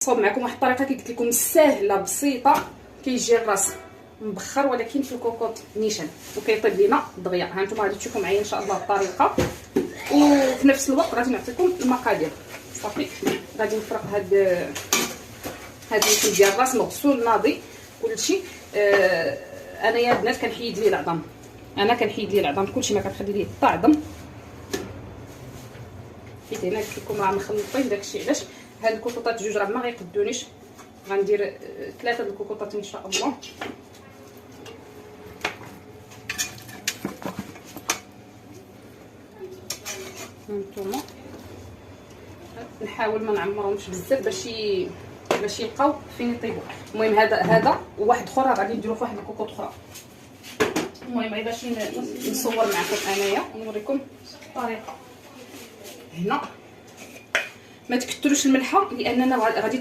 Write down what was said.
نصاوب معكم واحد الطريقه كي قلت لكم سهله بسيطه، كيجي الراس مبخر ولكن في الكوكوط نيشان وكيطيب لينا دغيا. ها نتوما غادي تشوفوا معايا ان شاء الله الطريقه، وفي نفس الوقت غادي نعطيكم المقادير. صافي غادي نفرق هاد الفيل ديال الراس مغسول ناضي كلشي. انا يا بنات كنحيد ليه العظم، كلشي ما كنخلي ليه حتى عظم، حيت هنا قلت لكم راه مخلطين داكشي. علاش هاد الكوكوطات جوج راه ما غيقدونيش، غندير 3 د الكوكوطات ان شاء الله. هانتوما نحاول ما نعمرهمش بزاف باش يبقاو فين يطيبوا. المهم هذا وواحد اخر غادي نديرو في واحد الكوكوط اخرى. المهم غير باش نصور معكم انايا نوريكم الطريقه. هنا ما تكثروش الملحه لاننا غادي